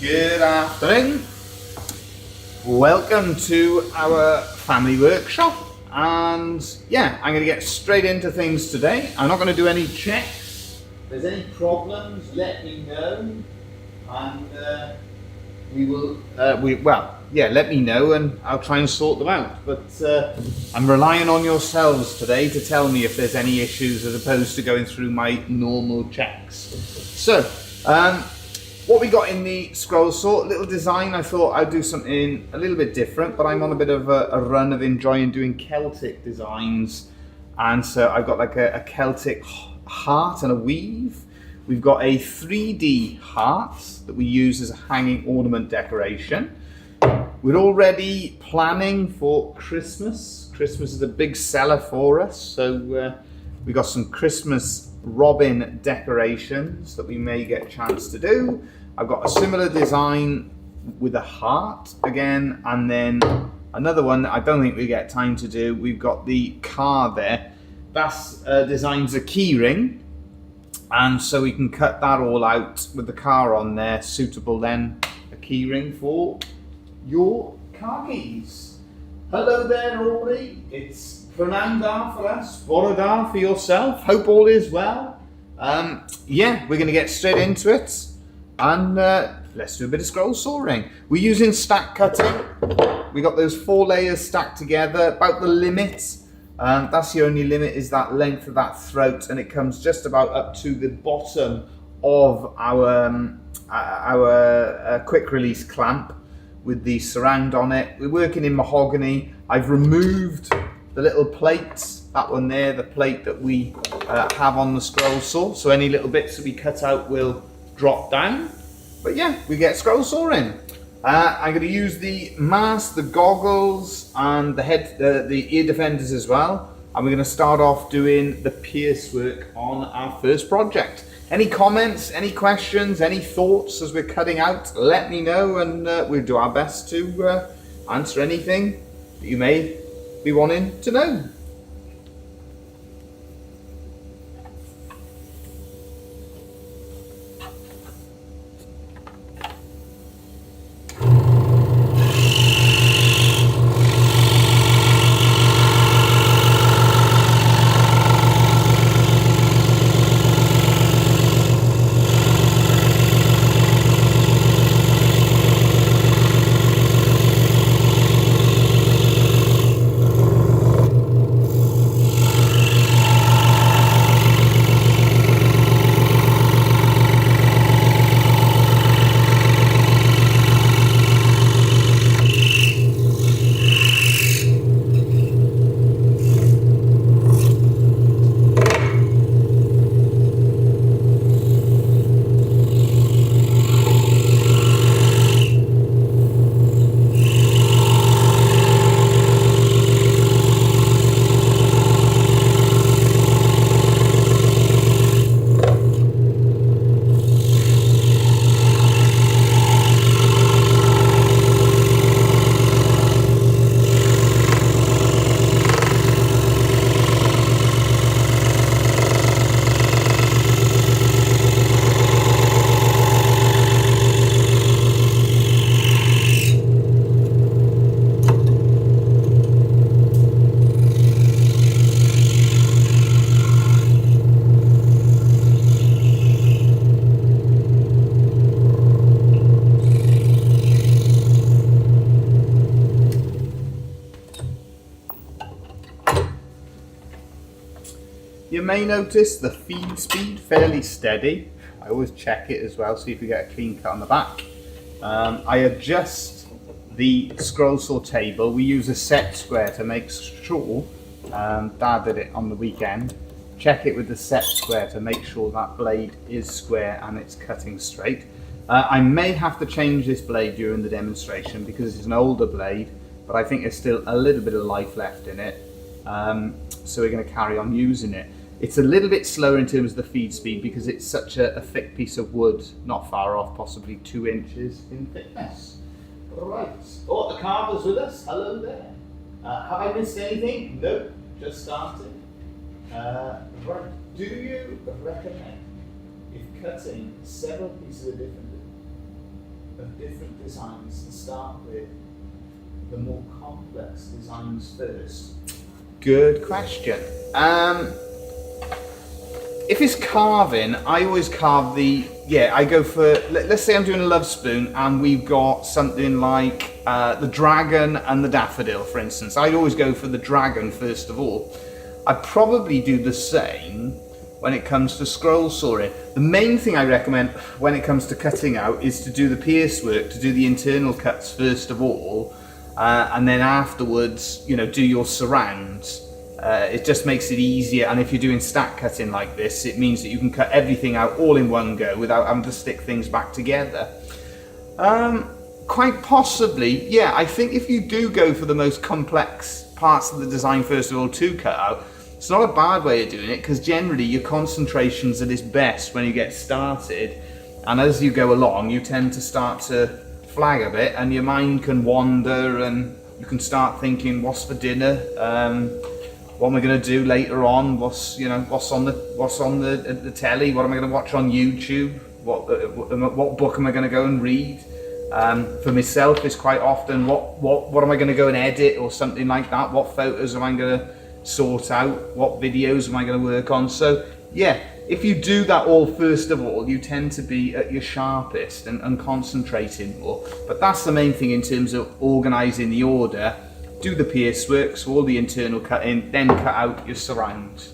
Good afternoon. Welcome to our family workshop, and yeah, I'm going to get straight into things today. I'm not going to do any checks. If there's any problems, let me know, and let me know and I'll try and sort them out. But I'm relying on yourselves today to tell me if there's any issues as opposed to going through my normal checks. So, what we got in the scroll saw, little design. I thought I'd do something a little bit different, but I'm on a bit of a run of enjoying doing Celtic designs. And so I've got like a Celtic heart and a weave. We've got a 3D heart that we use as a hanging ornament decoration. We're already planning for Christmas. Christmas is a big seller for us. So we got some Christmas robin decorations that we may get a chance to do. I've got a similar design with a heart again, and then another one that I don't think we get time to do. We've got the car there. That's designs a key ring, and so we can cut that all out with the car on there, suitable then a key ring for your car keys. Hello there, Rory. It's Prananda for us, Borodar for yourself. Hope all is well. Yeah, we're going to get straight into it, and let's do a bit of scroll sawing. We're using stack cutting. We got those 4 layers stacked together, about the limit. That's the only limit, is that length of that throat, and it comes just about up to the bottom of our quick release clamp with the surround on it. We're working in mahogany. I've removed the little plates, that one there, the plate that we have on the scroll saw, so any little bits that we cut out will drop down. But yeah, we get scroll sawing. I'm going to use the mask, the goggles, and the ear defenders as well. And we're going to start off doing the pierce work on our first project. Any comments, any questions, any thoughts as we're cutting out, let me know, and we'll do our best to answer anything that you may be wanting to know. You may notice the feed speed fairly steady. I always check it as well, see if we get a clean cut on the back. I adjust the scroll saw table. We use a set square to make sure, Dad did it on the weekend, check it with the set square to make sure that blade is square and it's cutting straight. I may have to change this blade during the demonstration because it's an older blade, but I think there's still a little bit of life left in it. So we're going to carry on using it. It's a little bit slower in terms of the feed speed because it's such a thick piece of wood, not far off, possibly 2 inches in thickness. Right, oh, the carver's with us. Hello there. Have I missed anything? No, just started. Right, do you recommend, if cutting several pieces of different of different designs to start with? The more complex designs first? Good question. If it's carving, I always carve I go for, let's say I'm doing a Lovespoon and we've got something like the dragon and the daffodil, for instance. I'd always go for the dragon first of all. I'd probably do the same when it comes to scroll sawing. The main thing I recommend when it comes to cutting out is to do the pierce work, to do the internal cuts first of all, and then afterwards, you know, do your surrounds. It just makes it easier, and if you're doing stack cutting like this, it means that you can cut everything out all in one go without having to stick things back together. Quite possibly, yeah, I think if you do go for the most complex parts of the design first of all to cut out, it's not a bad way of doing it, because generally your concentration's at its best when you get started, and as you go along you tend to start to flag a bit and your mind can wander and you can start thinking, what's for dinner? What am I going to do later on? What's on the telly? What am I going to watch on YouTube? What book am I going to go and read? For myself, it's quite often what am I going to go and edit or something like that? What photos am I going to sort out? What videos am I going to work on? So yeah, if you do that all first of all, you tend to be at your sharpest and concentrating more. But that's the main thing in terms of organising the order. Do the pierce work, so all the internal cutting, then cut out your surrounds.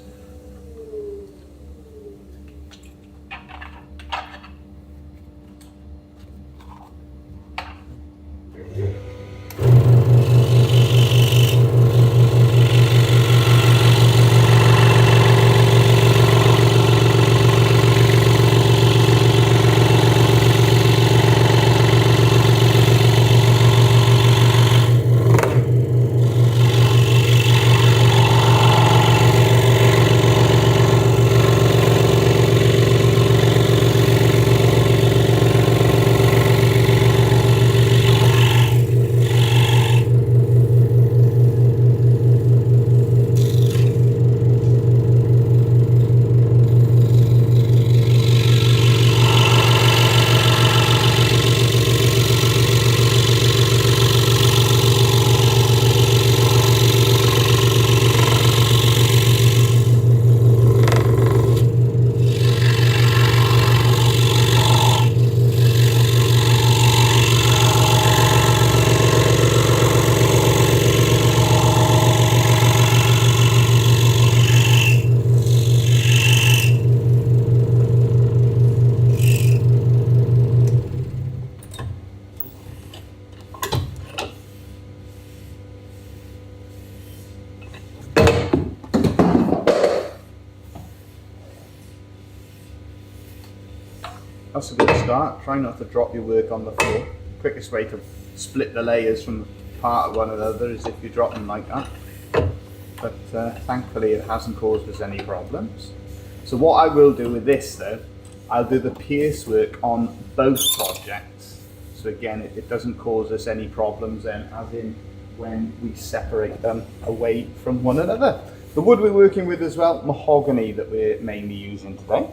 That's a good start. Try not to drop your work on the floor. Quickest way to split the layers from part of one another is if you drop them like that. But thankfully it hasn't caused us any problems. So what I will do with this though, I'll do the pierce work on both projects. So again, it doesn't cause us any problems then, as in when we separate them away from one another. The wood we're working with as well, mahogany that we're mainly using today.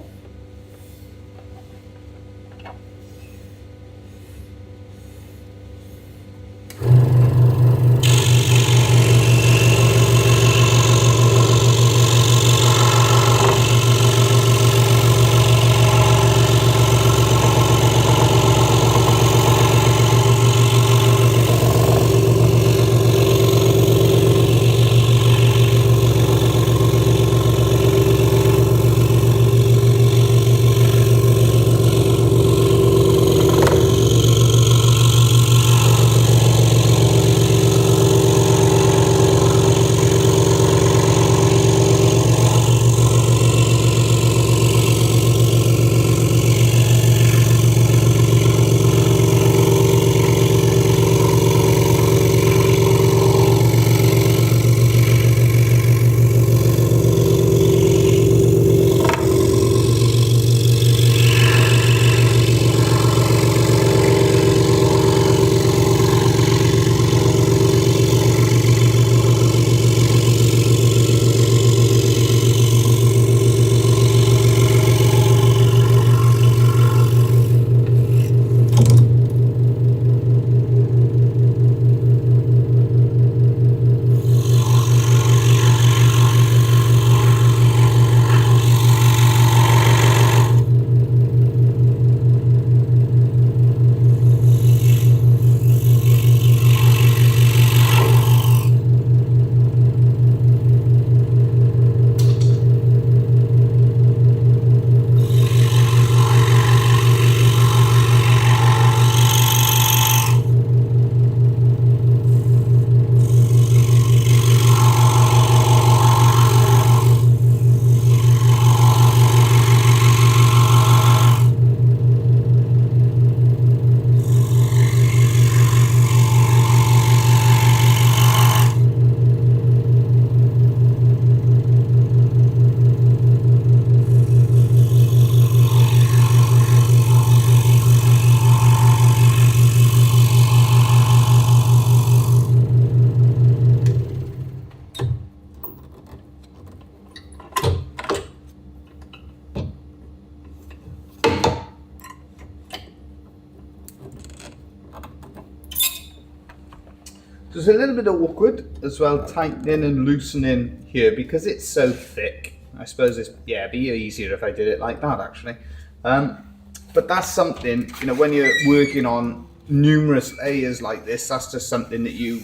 It's a little bit awkward as well, tightening and loosening here because it's so thick. I suppose it'd be easier if I did it like that actually. But that's something, you know, when you're working on numerous layers like this, that's just something that you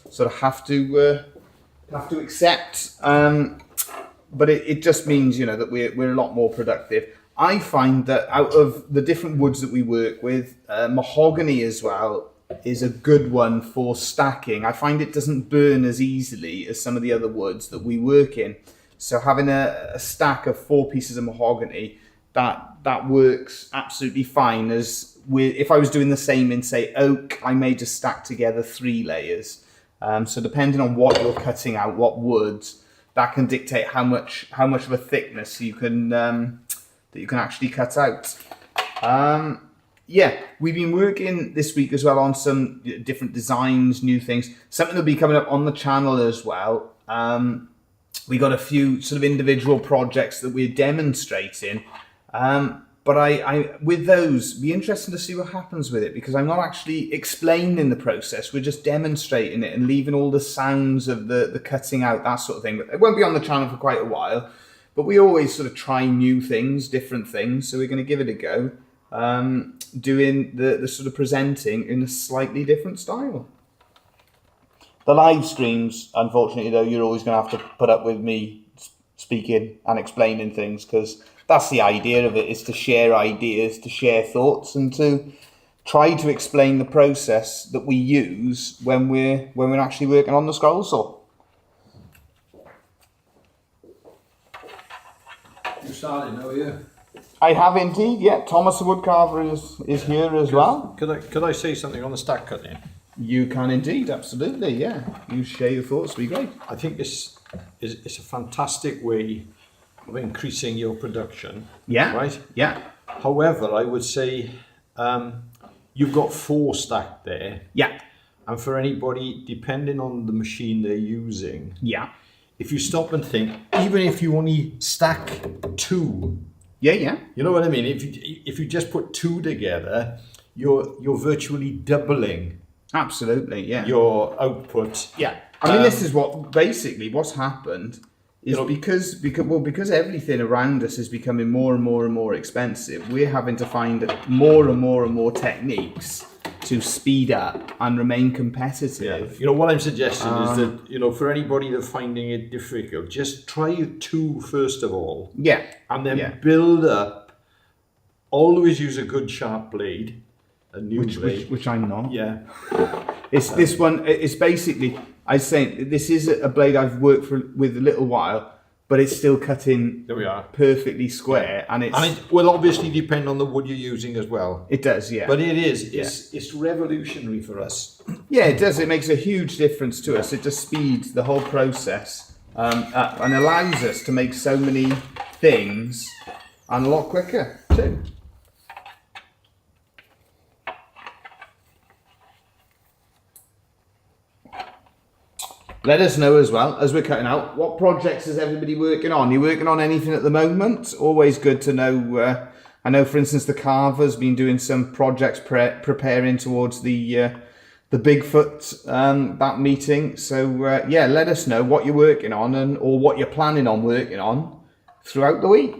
sort of have to accept. But it just means, you know, that we're a lot more productive. I find that out of the different woods that we work with, mahogany as well is a good one for stacking. I find it doesn't burn as easily as some of the other woods that we work in. So having a stack of 4 pieces of mahogany, that works absolutely fine. If I was doing the same in, say, oak, I may just stack together 3 layers. So depending on what you're cutting out, what woods, that can dictate how much of a thickness you can that you can actually cut out. We've been working this week as well on some different designs, new things. Something will be coming up on the channel as well. We got a few sort of individual projects that we're demonstrating. But I with those, be interesting to see what happens with it, because I'm not actually explaining the process. We're just demonstrating it and leaving all the sounds of the cutting out, that sort of thing. But it won't be on the channel for quite a while. But we always sort of try new things, different things. So we're going to give it a go. Doing the sort of presenting in a slightly different style. The live streams, unfortunately, though, you're always going to have to put up with me speaking and explaining things, because that's the idea of it, is to share ideas, to share thoughts, and to try to explain the process that we use when we're actually working on the scroll saw. You started, are you? I have indeed, yeah. Thomas the Woodcarver is here as well. Could I say something on the stack cutting? You can indeed, absolutely, yeah. You share your thoughts, be great. I think this is a fantastic way of increasing your production. Yeah. Right? Yeah. However, I would say you've got 4 stacked there. Yeah. And for anybody, depending on the machine they're using, yeah. If you stop and think, even if you only stack 2, yeah. You know what I mean? If you just put 2 together, you're virtually doubling. Absolutely, yeah. Your output. Yeah. I mean, this is what's happened is because everything around us is becoming more and more and more expensive. We're having to find more and more and more techniques to speed up and remain competitive. Yeah. You know, what I'm suggesting is that, you know, for anybody that's finding it difficult, just try 2 first of all. Yeah. And then build up. Always use a good sharp blade. A new blade. Which I'm not. Yeah. This one, it's basically, I say, this is a blade I've worked with a little while, but it's still cutting there we are. Perfectly square. And it will obviously depend on the wood you're using as well. It does, yeah. But it is. It's revolutionary for us. Yeah, it does. It makes a huge difference to us. It just speeds the whole process up and allows us to make so many things and a lot quicker too. Let us know as well, as we're cutting out, what projects is everybody working on? You working on anything at the moment? Always good to know. I know, for instance, the carver's been doing some projects preparing towards the Bigfoot that meeting. So let us know what you're working on or what you're planning on working on throughout the week.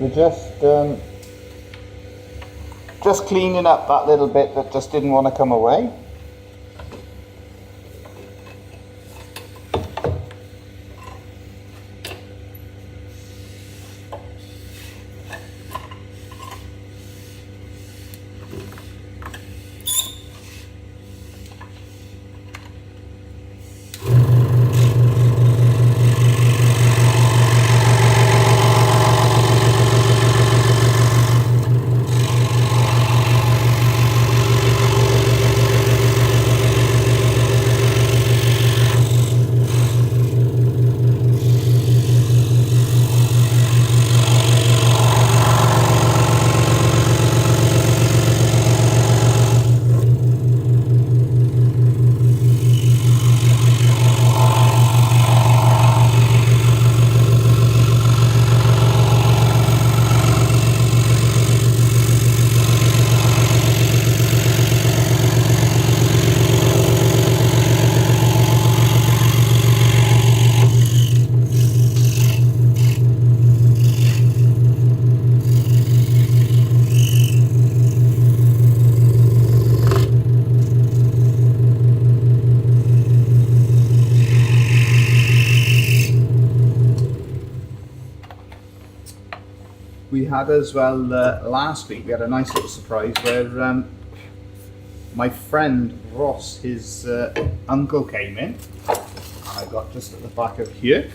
We're just cleaning up that little bit that just didn't want to come away. We had as well last week, we had a nice little surprise where my friend Ross, his uncle came in, and I got just at the back of here,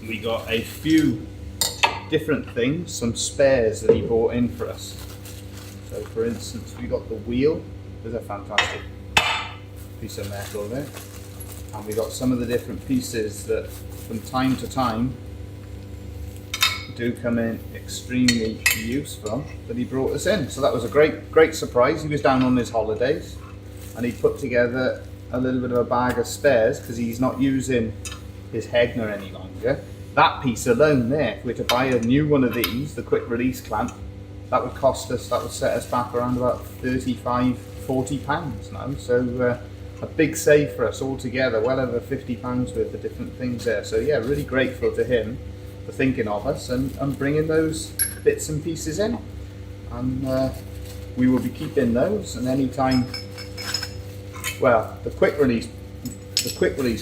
we got a few different things, some spares that he brought in for us. So for instance, we got the wheel, there's a fantastic piece of metal there, and we got some of the different pieces that from time to time do come in extremely useful that he brought us in. So that was a great surprise. He was down on his holidays and he put together a little bit of a bag of spares because he's not using his Hegner any longer. That piece alone there, if we were to buy a new one of these, the quick release clamp, that would cost us, that would set us back around about 35, 40 pounds now. So a big save for us altogether, well over 50 pounds worth of different things there. So yeah, really grateful to him for thinking of us and bringing those bits and pieces in, and we will be keeping those. And anytime, well, the quick release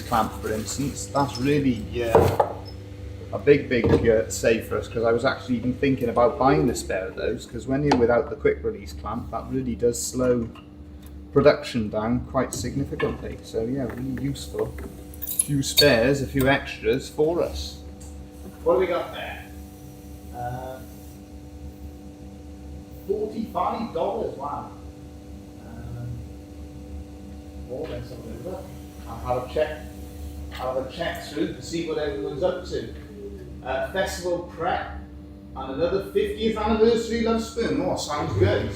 clamp, for instance, that's really a big save for us, because I was actually even thinking about buying a spare of those, because when you're without the quick release clamp, that really does slow production down quite significantly. So yeah, really useful. A few spares, a few extras for us. What do we got there? $45, wow. Well, let's have a look. I'll have a check through to see what everyone's up to. Festival prep and another 50th anniversary Lovespoon. Oh, sounds good.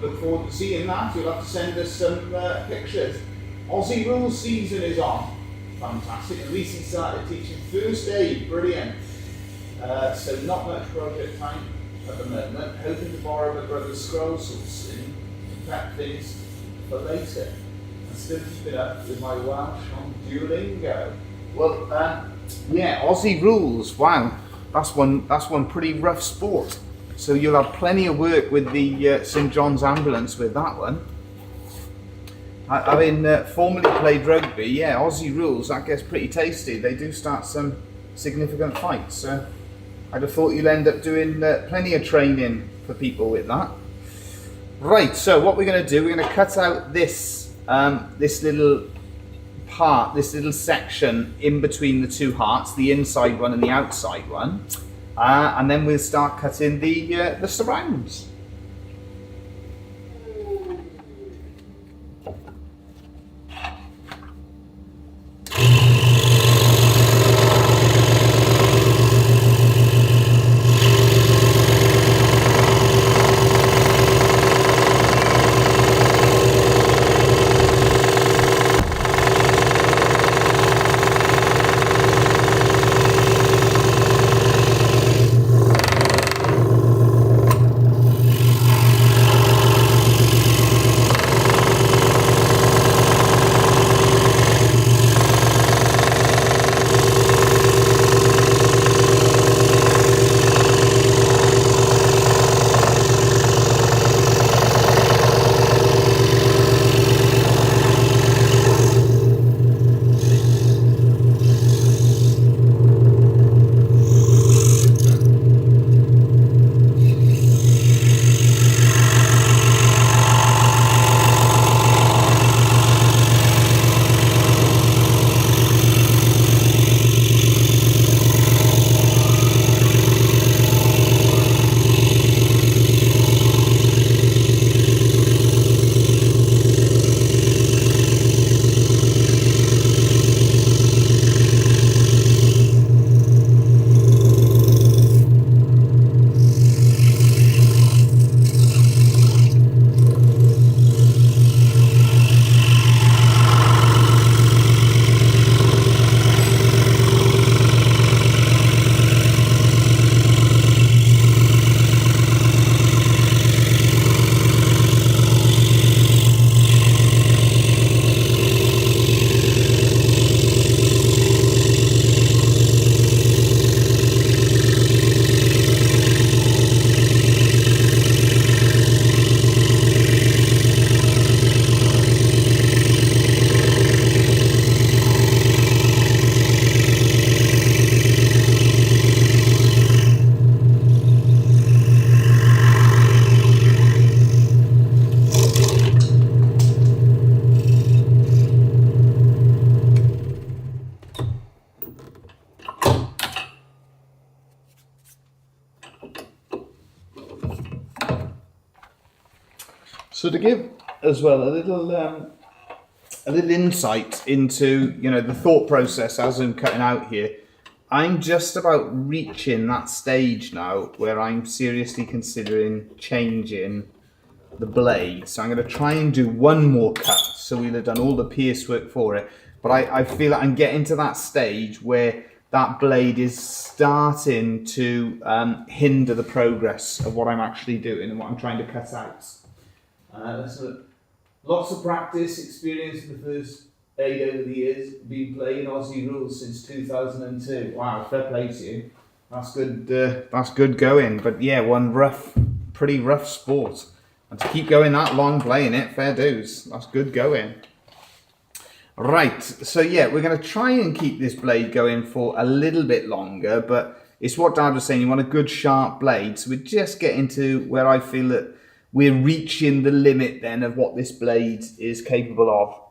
Look forward to seeing that. You'll have to send us some pictures. Aussie rules season is on. Fantastic. At least he started teaching first aid. Brilliant. So not much project time at the moment. Hoping to borrow my brother's scroll saw soon to prep things for later. And still keep it up with my Welsh on Duolingo. Well, yeah, Aussie rules. Wow, that's one pretty rough sport. So you'll have plenty of work with the St John's ambulance with that one. Having formerly played rugby, yeah, Aussie rules, that gets pretty tasty. They do start some significant fights. So I'd have thought you'll end up doing plenty of training for people with that. Right, so what we're going to do, we're going to cut out this this little part, this little section in between the two hearts, the inside one and the outside one, and then we'll start cutting the surrounds. So to give as well a little insight into, you know, the thought process as I'm cutting out here, I'm just about reaching that stage now where I'm seriously considering changing the blade. So I'm going to try and do one more cut, so we'll have done all the pierce work for it. But I feel like I'm getting to that stage where that blade is starting to hinder the progress of what I'm actually doing and what I'm trying to cut out. Lots of practice, experience in the first 8 over the years. Been playing Aussie rules since 2002. Wow, fair play to you. That's good. That's good going. But yeah, pretty rough sport. And to keep going that long playing it, fair dues. That's good going. Right, so yeah, we're going to try and keep this blade going for a little bit longer, but it's what Dad was saying, you want a good sharp blade, so we're just getting to where I feel that we're reaching the limit then of what this blade is capable of.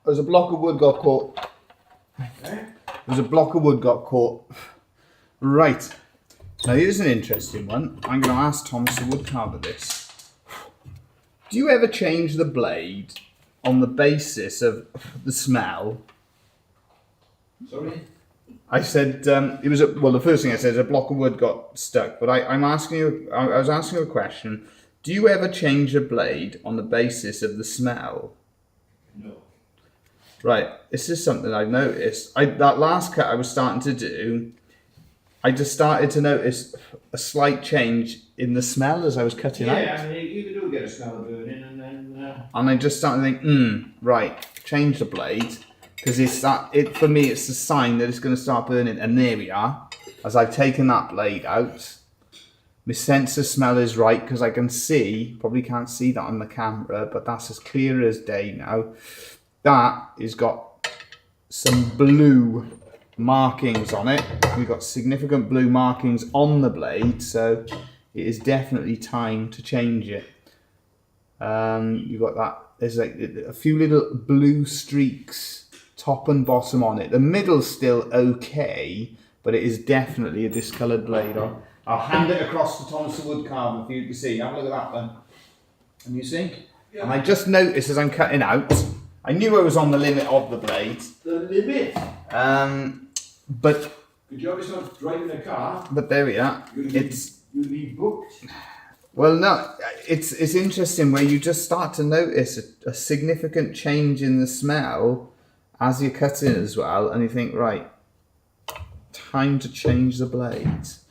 There's a block of wood got caught. There's a block of wood got caught. Right. Now here's an interesting one. I'm going to ask Thomas the woodcarver this. Do you ever change the blade on the basis of the smell? Sorry? I said it was the first thing I said is a block of wood got stuck. But I was asking you a question. Do you ever change a blade on the basis of the smell? No. Right, this is something I've noticed. That last cut I was starting to do, I just started to notice a slight change in the smell as I was cutting out. Yeah, I mean, you do get a smell of burning, and then. And I just started to think, right, change the blade, because for me it's a sign that it's going to start burning. And there we are. As I've taken that blade out, my sense of smell is right, because I can see, probably can't see that on the camera, but that's as clear as day now. That has got some blue markings on it. We've got significant blue markings on the blade, so it is definitely time to change it. You've got that, there's like a few little blue streaks top and bottom on it. The middle's still okay, but it is definitely a discoloured blade. I'll hand it across to Thomas the Woodcarver for you to see. Have a look at that one. And you see? Yeah. And I just noticed as I'm cutting out, I knew I was on the limit of the blade. The limit? But... Could you always not driving a car? But there we are. You'll be booked. Well, no, it's interesting where you just start to notice a significant change in the smell as you're cutting as well, and you think, right, time to change the blades.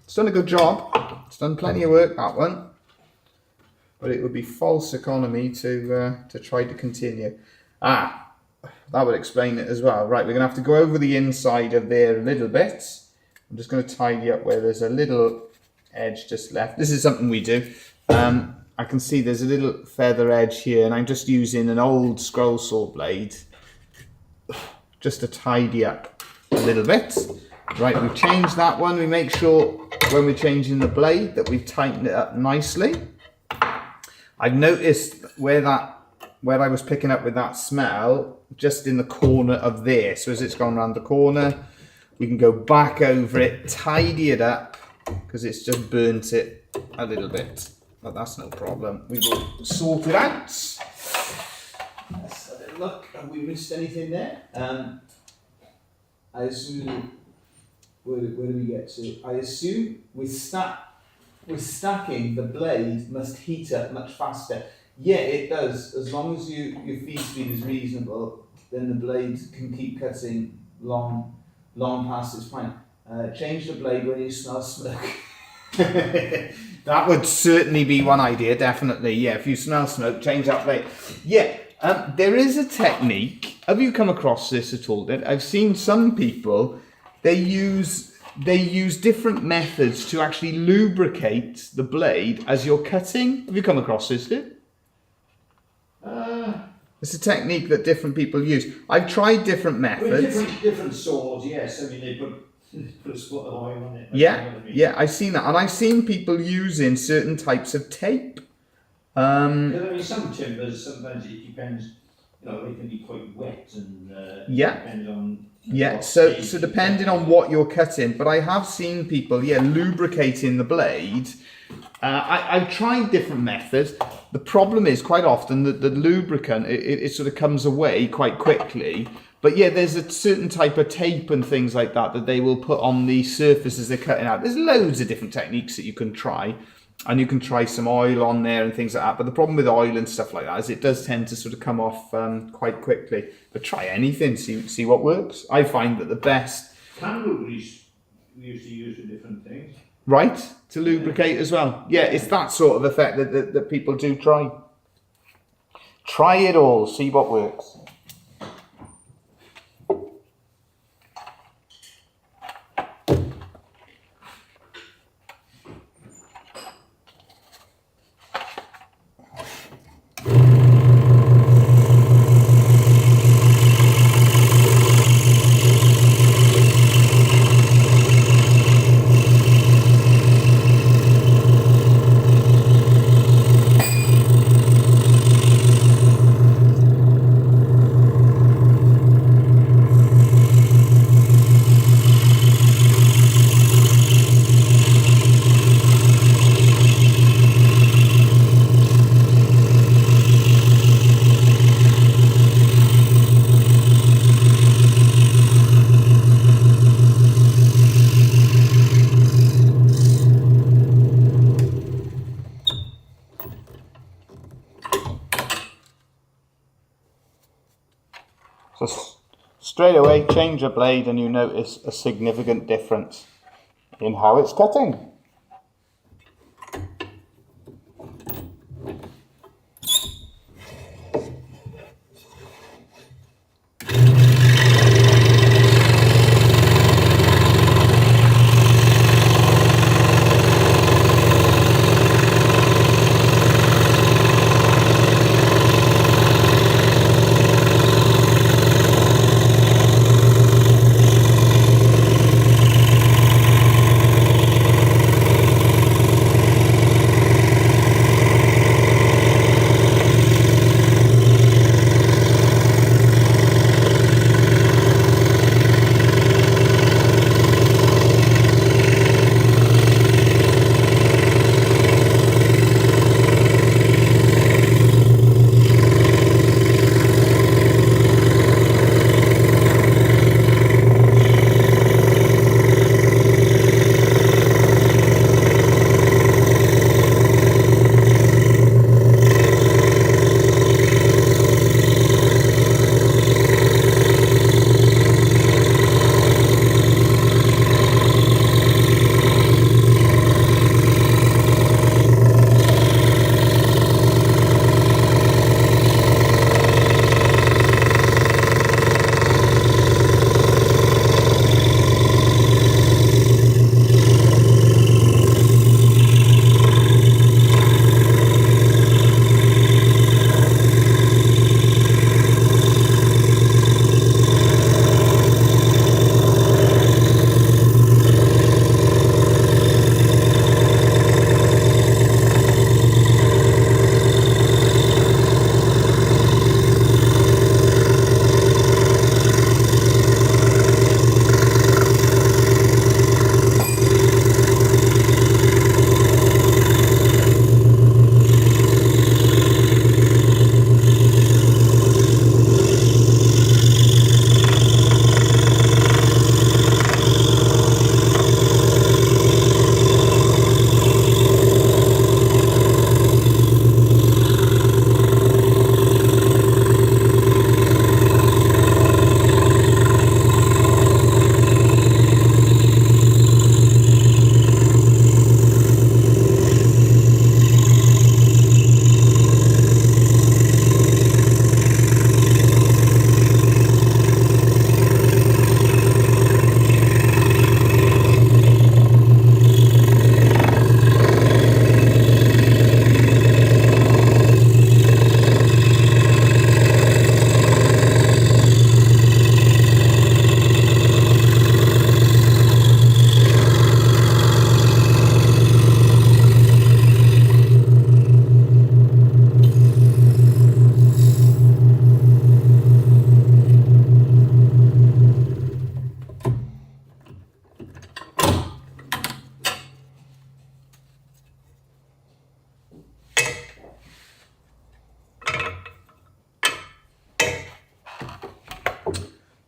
It's done a good job. It's done plenty of work, that one. But it would be false economy to try to continue. That would explain it as well. Right, we're going to have to go over the inside of there a little bit. I'm just going to tidy up where there's a little edge just left. This is something we do. I can see there's a little feather edge here, and I'm just using an old scroll saw blade just to tidy up a little bit. Right, we've changed that one. We make sure when we're changing the blade that we've tightened it up nicely. I've noticed where I was picking up with that smell, just in the corner of there. So as it's gone around the corner, we can go back over it, tidy it up, because it's just burnt it a little bit. But that's no problem. We will sort it out. Let's have a look. Have we missed anything there? I assume, where do we get to? I assume with stacking, the blade must heat up much faster. Yeah, it does. As long as your feed speed is reasonable, then the blade can keep cutting long past its prime. Change the blade when you smell smoke. That would certainly be one idea, definitely. Yeah, if you smell smoke, change that blade. Yeah, there is a technique. Have you come across this at all? I've seen some people, they use different methods to actually lubricate the blade as you're cutting. Have you come across this, dude? It's a technique that different people use. I've tried different methods. With different saws, yes. I mean, they put a spot of oil on it. Yeah, I've seen that. And I've seen people using certain types of tape. I mean, some timbers, sometimes it depends, they can be quite wet and depends on... Yeah, so depending on what you're cutting, but I have seen people, lubricating the blade. I've tried different methods. The problem is quite often that the lubricant, it sort of comes away quite quickly. But yeah, there's a certain type of tape and things like that they will put on the surfaces they're cutting out. There's loads of different techniques that you can try. And you can try some oil on there and things like that. But the problem with oil and stuff like that is it does tend to sort of come off quite quickly. But try anything, see what works. I find that the best... Candle grease we used to use for different things. Right, to lubricate as well. Yeah, it's that sort of effect that people do try. Try it all, see what works. So straight away change the blade and you notice a significant difference in how it's cutting.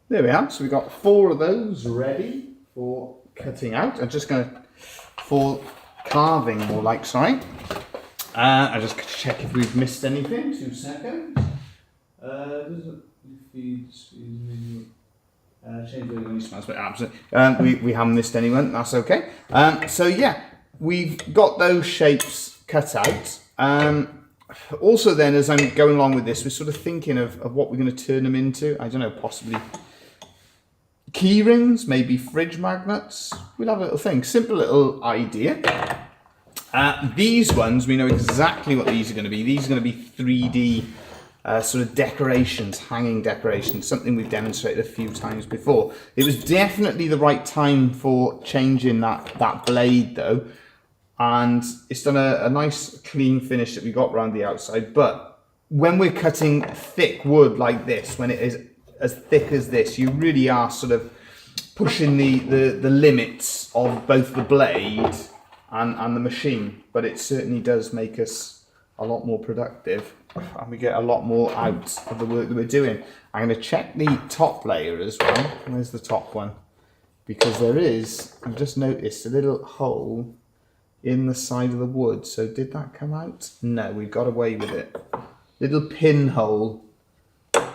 There we are. So we've got 4 of those ready for cutting out. I'm just going to, for carving more like, sorry. I just check if we've missed anything. 2 seconds. We haven't missed anyone. That's okay. So yeah, we've got those shapes cut out. Also then, as I'm going along with this, we're sort of thinking of what we're going to turn them into. I don't know, possibly key rings, maybe fridge magnets. We'll have a little thing. Simple little idea. These ones, we know exactly what these are going to be. These are going to be 3D sort of decorations, hanging decorations, something we've demonstrated a few times before. It was definitely the right time for changing that blade though. And it's done a nice clean finish that we got around the outside. But when we're cutting thick wood like this, when it is as thick as this, you really are sort of pushing the limits of both the blade and the machine. But it certainly does make us a lot more productive, and we get a lot more out of the work that we're doing. I'm going to check the top layer as well. Where's the top one? Because there is, I've just noticed a little hole in the side of the wood. So did that come out? No, we got away with it. Little pinhole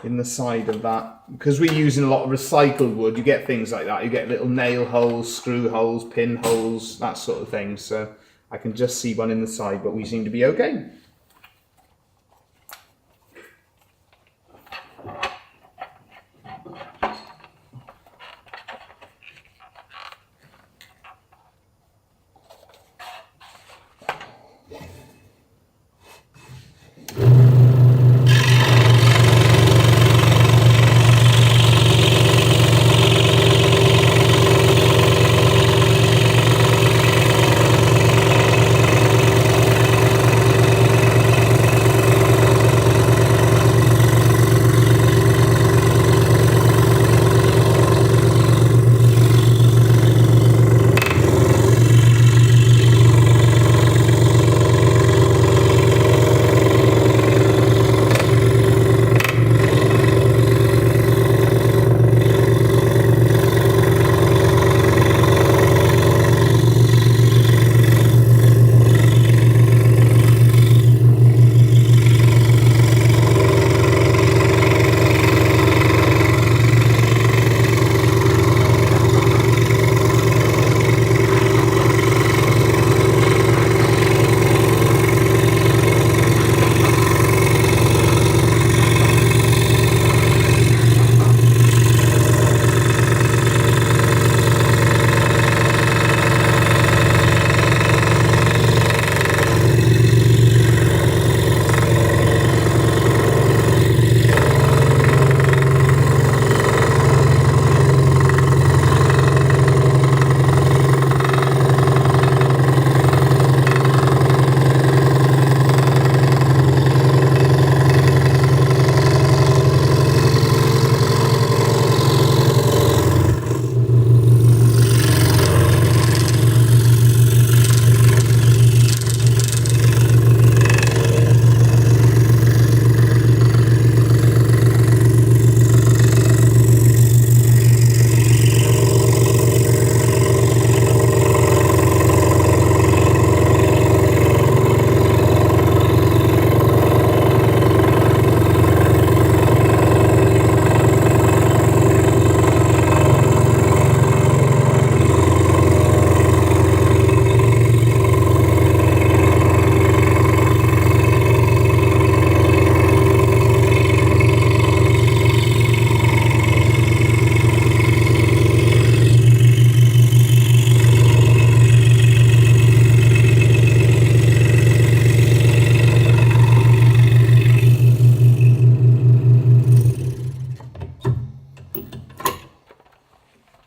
in the side of that. Because we're using a lot of recycled wood, you get things like that. You get little nail holes, screw holes, pinholes, that sort of thing. So I can just see one in the side, but we seem to be okay.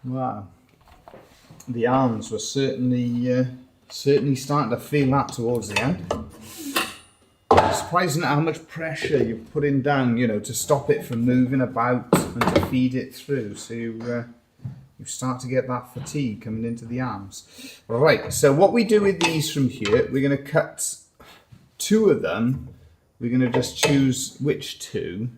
Wow, the arms were certainly starting to feel that towards the end. Surprising at how much pressure you're putting down, you know, to stop it from moving about and to feed it through. So you start to get that fatigue coming into the arms. Right, so what we do with these from here, we're going to cut 2 of them. We're going to just choose which 2.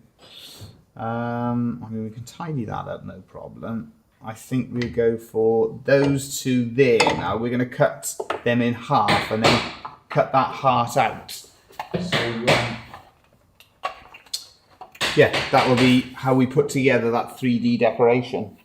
I mean, we can tidy that up, no problem. I think we'll go for those two there now. We're going to cut them in half and then cut that heart out. So, yeah, that will be how we put together that 3D decoration.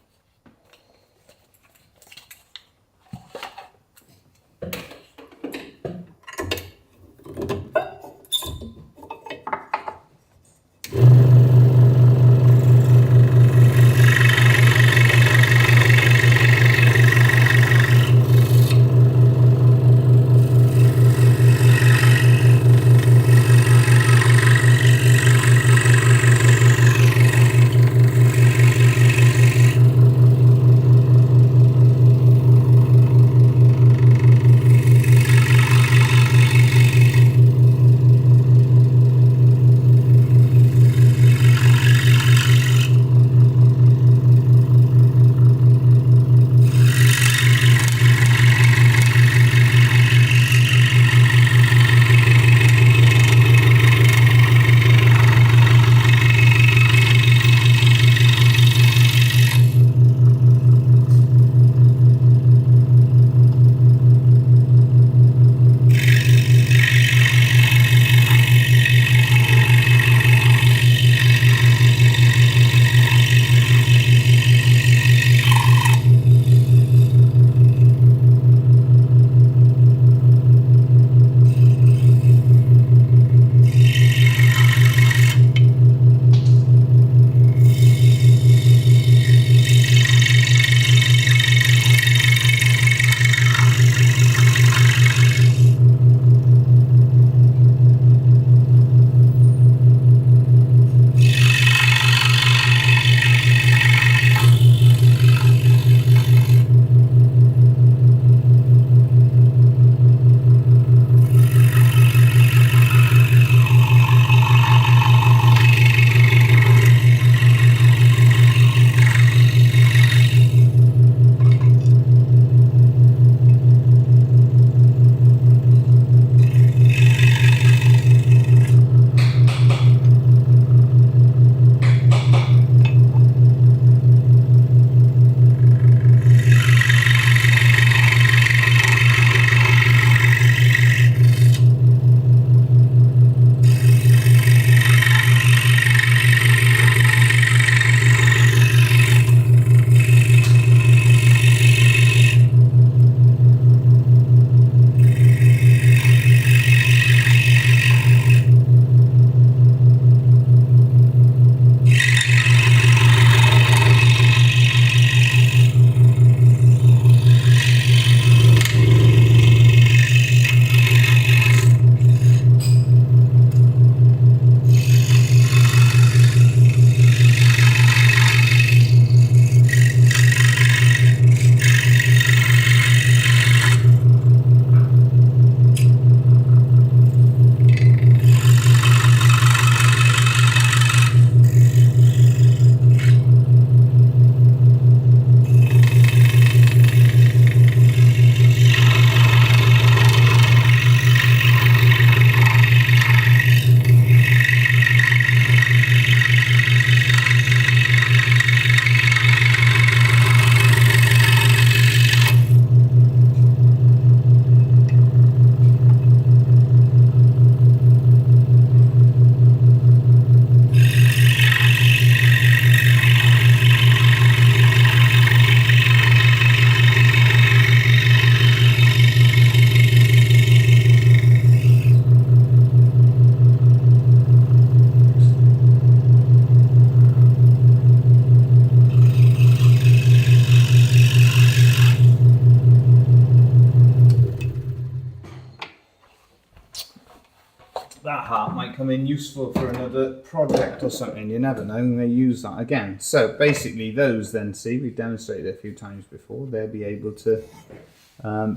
that heart might come in useful for another project or something. You never know, we may use that again. So basically those then, see, we've demonstrated a few times before, they'll be able to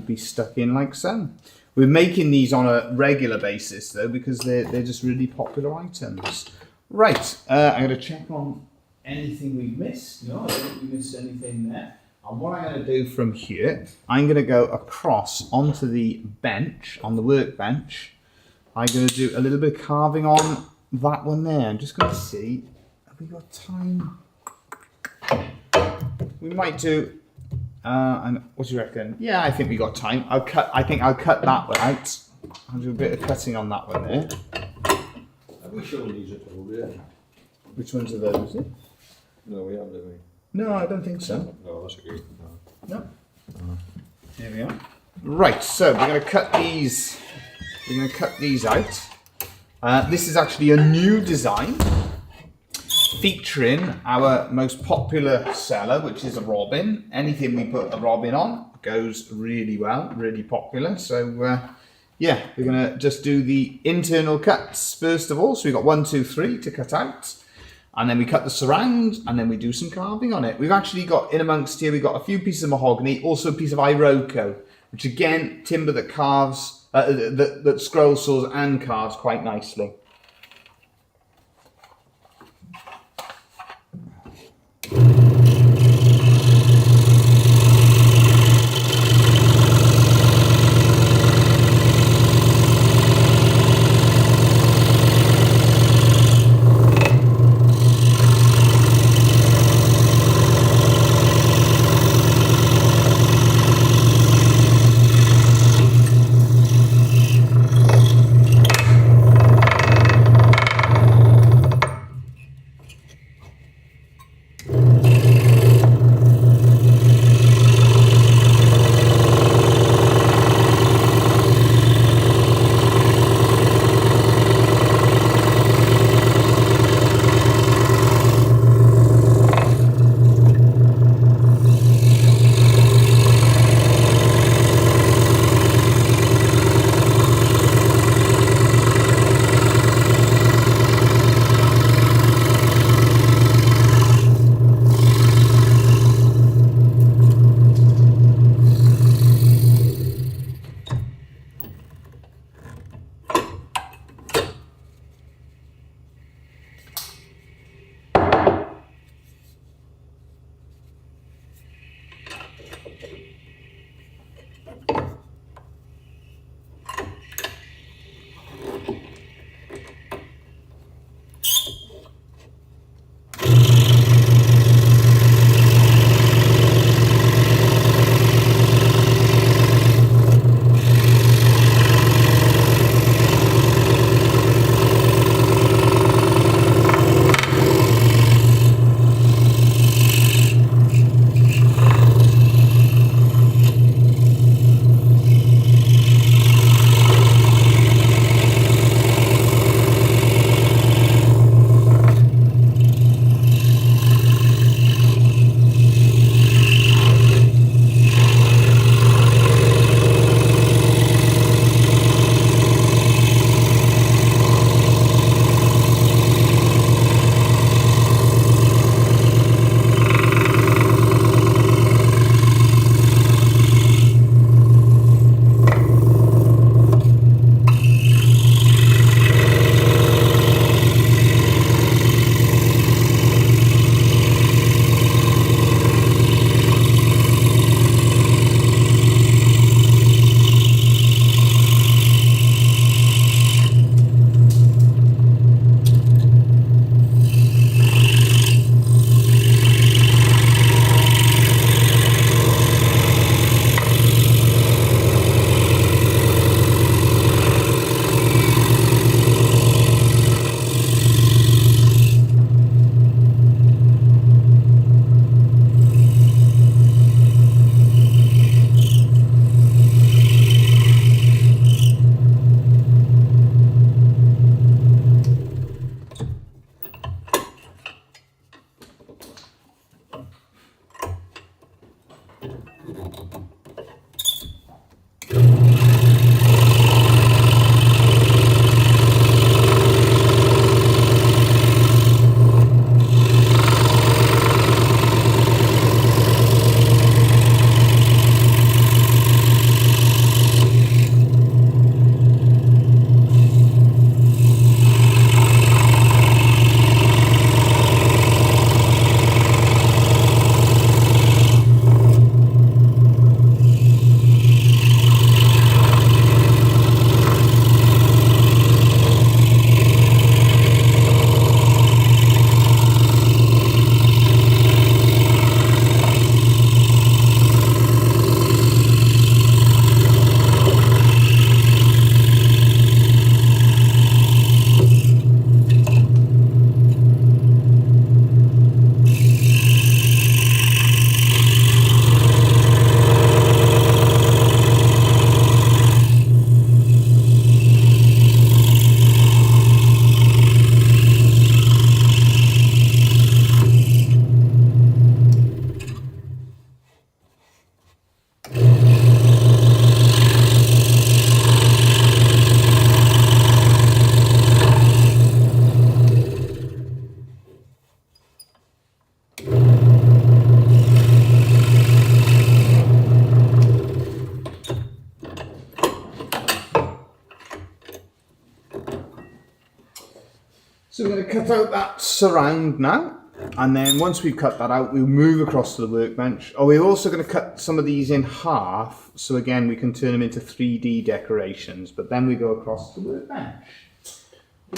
be stuck in like so. We're making these on a regular basis though, because they're just really popular items. Right, I'm going to check on anything we've missed. No, I don't think we missed anything there. And what I'm going to do from here, I'm going to go across onto the bench, on the workbench. I'm going to do a little bit of carving on that one there. I'm just going to see, Have we got time? We might do. And what do you reckon? Yeah, I think we got time. I think I'll cut that one out. I'll do a bit of cutting on that one there. Have we shown these at all, yeah? Which ones are those? No, we haven't, have we? No, I don't think so. No, that's okay. No. Here we are. Right, so we're going to cut these. We're going to cut these out. This is actually a new design featuring our most popular seller, which is a robin. Anything we put a robin on goes really well, really popular. So yeah, we're going to just do the internal cuts first of all. So we've got 1, 2, 3 to cut out. And then we cut the surround, and then we do some carving on it. We've actually got, in amongst here, we've got a few pieces of mahogany, also a piece of iroko, which again, timber that carves, that scroll saws and carves quite nicely. that surround now, and then once we've cut that out, we'll move across to the workbench. Oh, we're also going to cut some of these in half, so again we can turn them into 3D decorations, but then we go across to the workbench.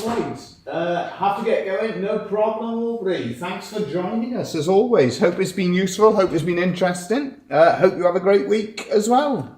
Right, have to get going, no problem, Aubrey. Thanks for joining us as always. Hope it's been useful, hope it's been interesting. Hope you have a great week as well.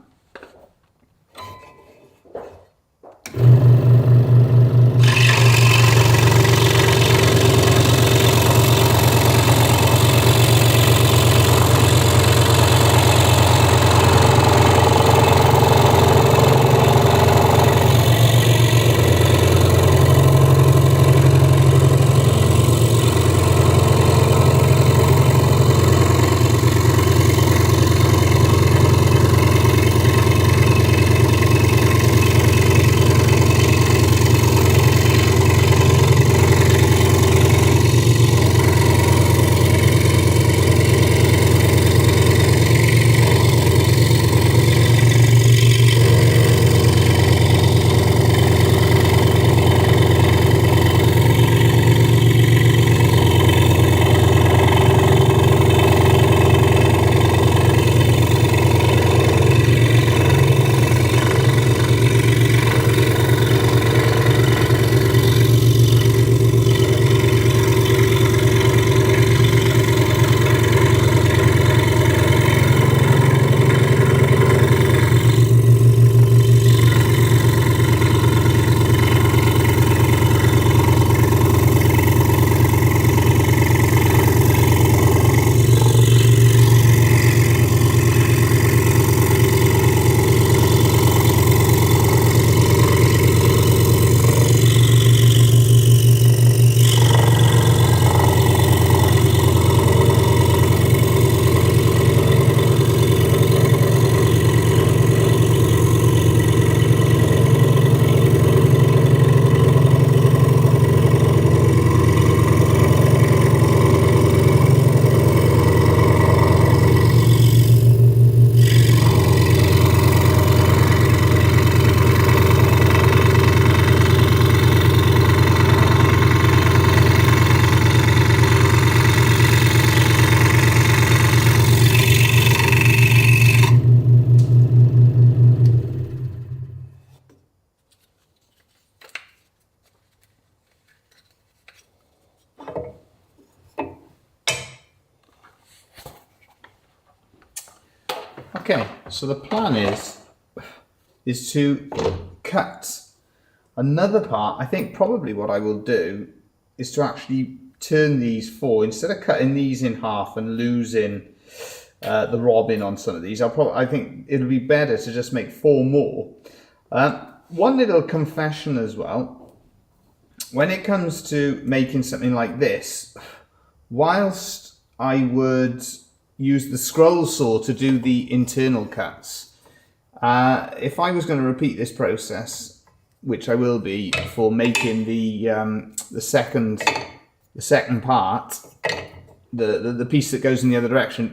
Okay, so the plan is to cut another part. I think probably what I will do is to actually turn these four, instead of cutting these in half and losing the robbing on some of these, I think it'll be better to just make four more. One little confession as well, when it comes to making something like this, whilst I would use the scroll saw to do the internal cuts, if I was going to repeat this process, which I will be for making the second part, the piece that goes in the other direction,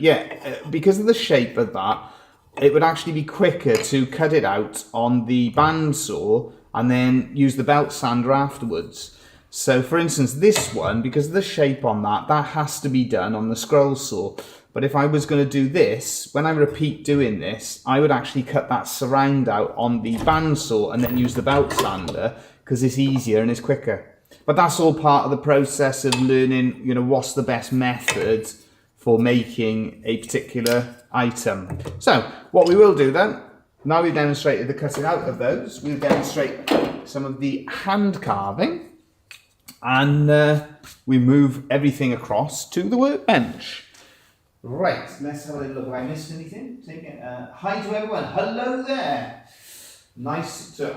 because of the shape of that, it would actually be quicker to cut it out on the bandsaw and then use the belt sander afterwards. So for instance, this one, because of the shape on that has to be done on the scroll saw. But if I was going to do this, when I repeat doing this, I would actually cut that surround out on the bandsaw and then use the belt sander, because it's easier and it's quicker. But that's all part of the process of learning, what's the best method for making a particular item. So what we will do then, now we've demonstrated the cutting out of those, we'll demonstrate some of the hand carving, and we move everything across to the workbench. Right, let's have a little look. Have I missed anything? Hi to everyone. Hello there. Nice to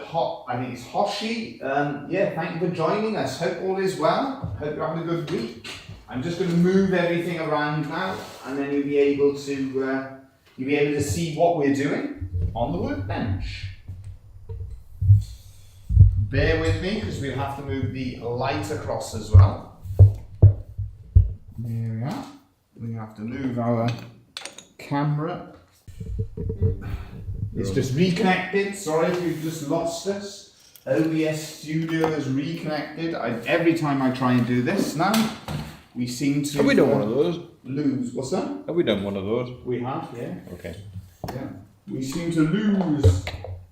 I think it's Hoshi. Thank you for joining us. Hope all is well. Hope you're having a good week. I'm just going to move everything around now, and then you'll be able to see what we're doing on the workbench. Bear with me, because we'll have to move the light across as well. There we are. We have to move our camera. It's just reconnected. Sorry if you've just lost us. OBS Studio is reconnected. Every time I try and do this now, we seem to... Have we done one of those? Lose. What's that? Have we done one of those? We have, yeah. Okay. Yeah. We seem to lose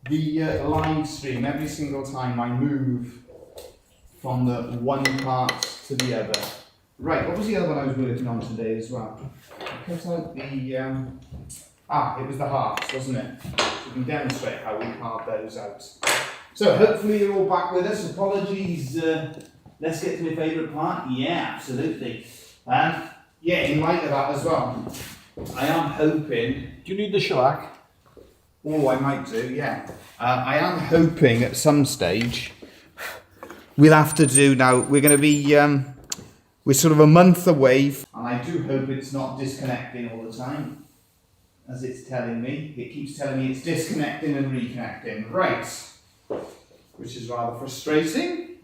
the live stream every single time I move from the one part to the other. Right, what was the other one I was working on today as well? I cut out the... it was the hearts, wasn't it? So we can demonstrate how we carve those out. So hopefully you're all back with us. Apologies. Let's get to my favourite part. Yeah, absolutely. Yeah, in light of that as well, I am hoping... Do you need the shellac? Oh, I might do, yeah. I am hoping at some stage we'll have to do now. We're going to be... we're sort of a month away. And I do hope it's not disconnecting all the time, as it's telling me. It keeps telling me it's disconnecting and reconnecting. Right. Which is rather frustrating.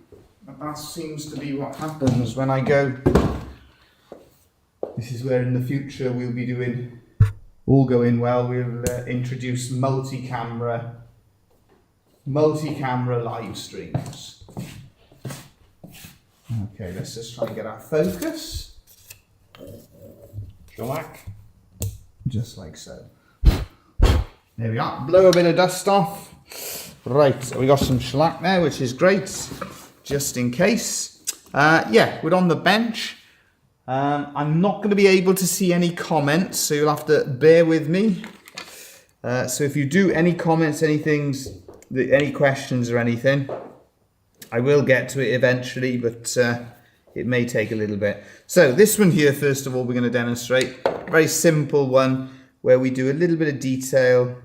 But that seems to be what happens when I go. This is where in the future we'll be doing, all going well, we'll introduce multi-camera live streams. Okay, let's just try and get our focus. Shellac. Just like so. There we are. Blow a bit of dust off. Right, so we got some shellac there, which is great, just in case. Yeah, we're on the bench. I'm not going to be able to see any comments, so you'll have to bear with me. So if you do any comments, any questions or anything, I will get to it eventually, but it may take a little bit. So this one here, first of all, we're going to demonstrate. A very simple one where we do a little bit of detail,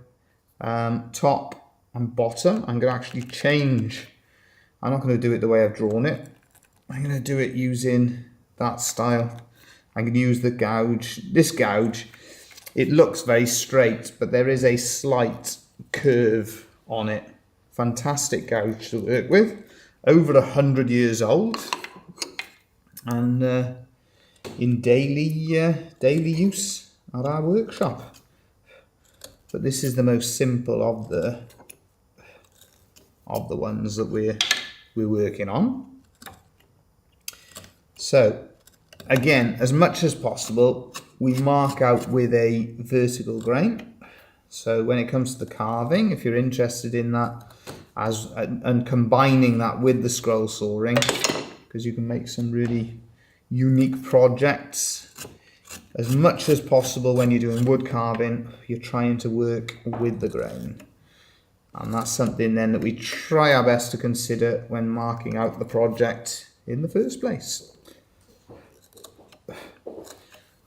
top and bottom. I'm going to actually change. I'm not going to do it the way I've drawn it. I'm going to do it using that style. I'm going to use the gouge. This gouge, it looks very straight, but there is a slight curve on it. Fantastic gouge to work with. Over 100 years old, and in daily use at our workshop. But this is the most simple of the ones that we're working on. So again, as much as possible, we mark out with a vertical grain. So when it comes to the carving, if you're interested in that, and combining that with the scroll sawing, because you can make some really unique projects. As much as possible when you're doing wood carving, you're trying to work with the grain. And that's something then that we try our best to consider when marking out the project in the first place.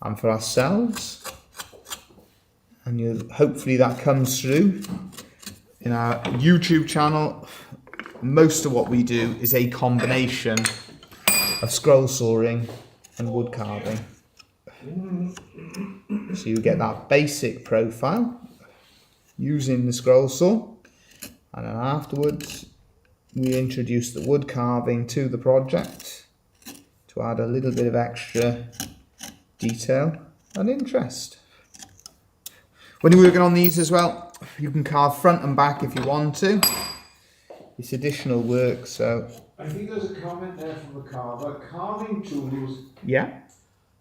And for ourselves, and hopefully that comes through in our YouTube channel. Most of what we do is a combination of scroll sawing and wood carving. So you get that basic profile using the scroll saw, and then afterwards we introduce the wood carving to the project to add a little bit of extra detail and interest. When you're working on these as well, you can carve front and back if you want to. It's additional work, so... I think there's a comment there from the carver. Carving tools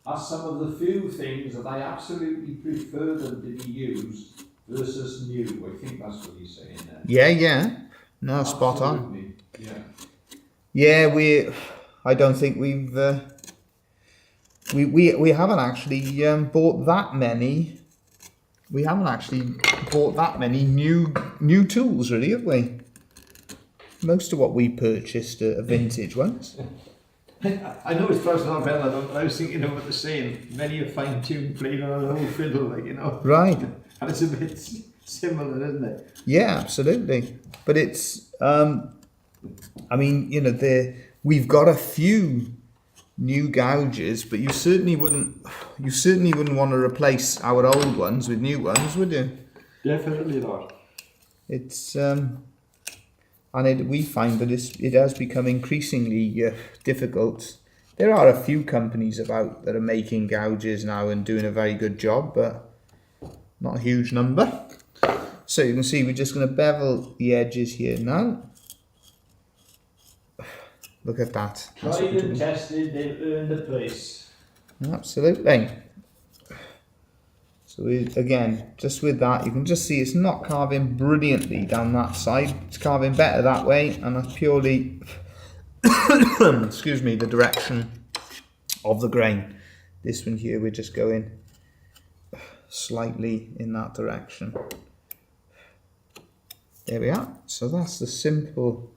are some of the few things that I absolutely prefer them to be used versus new. I think that's what he's saying there. Yeah. No, spot on. Yeah, I don't think we've... we haven't actually bought that many... We haven't actually bought that many new tools, really, have we? Most of what we purchased are vintage ones. I know it's personal, but I was thinking of what they're saying. Many a fine-tuned playing on an old fiddle, like, you know. Right. And it's a bit similar, isn't it? Yeah, absolutely. But it's, I mean, you know, we've got a few new gouges, but you certainly wouldn't want to replace our old ones with new ones, would you? Definitely not. It's we find that it has become increasingly difficult. There are a few companies about that are making gouges now and doing a very good job, but not a huge number. So you can see we're just going to bevel the edges here now. Look at that. Tried and tested, they've earned a place. Absolutely. So again, just with that, you can just see it's not carving brilliantly down that side. It's carving better that way, and that's purely, excuse me, the direction of the grain. This one here, we're just going slightly in that direction. There we are. So that's the simple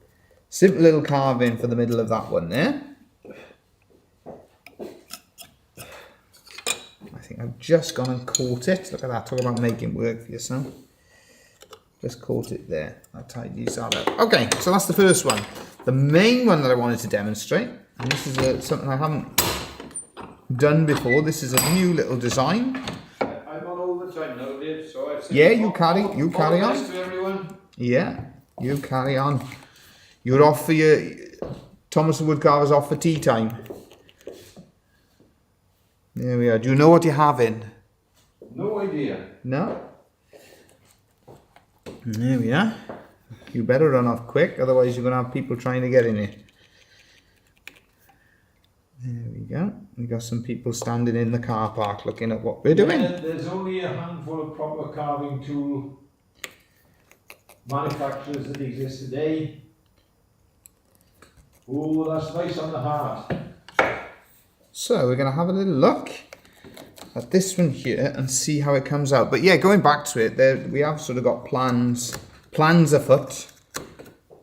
little carving for the middle of that one there. I think I've just gone and caught it. Look at that, talk about making work for yourself. Just caught it there. That tidies that up. Okay, so that's the first one. The main one that I wanted to demonstrate, and this is something I haven't done before. This is a new little design. I'm on all the time now, Dave, so I've Yeah, you carry on. To everyone. Yeah, you carry on. You're off for your Thomas the Woodcarver's off for tea time. There we are. Do you know what you're having? No idea. No? There we are. You better run off quick, otherwise you're going to have people trying to get in here. There we go. We got some people standing in the car park looking at what we're doing. There's only a handful of proper carving tool manufacturers that exist today. Oh, that's nice on the heart. So we're going to have a little look at this one here and see how it comes out. But yeah, going back to it, we have sort of got plans afoot.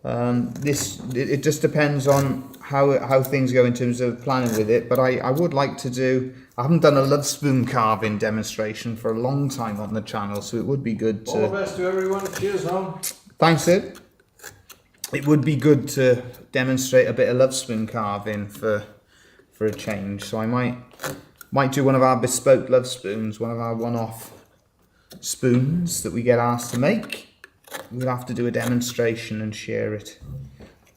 It just depends on how things go in terms of planning with it. But I would like to do. I haven't done a Lovespoon carving demonstration for a long time on the channel, so it would be good to. All the best to everyone. Cheers, man. Thanks, Sid. It would be good to demonstrate a bit of Lovespoon carving for a change. So I might do one of our bespoke Lovespoons, one of our one-off spoons that we get asked to make. We'll have to do a demonstration and share it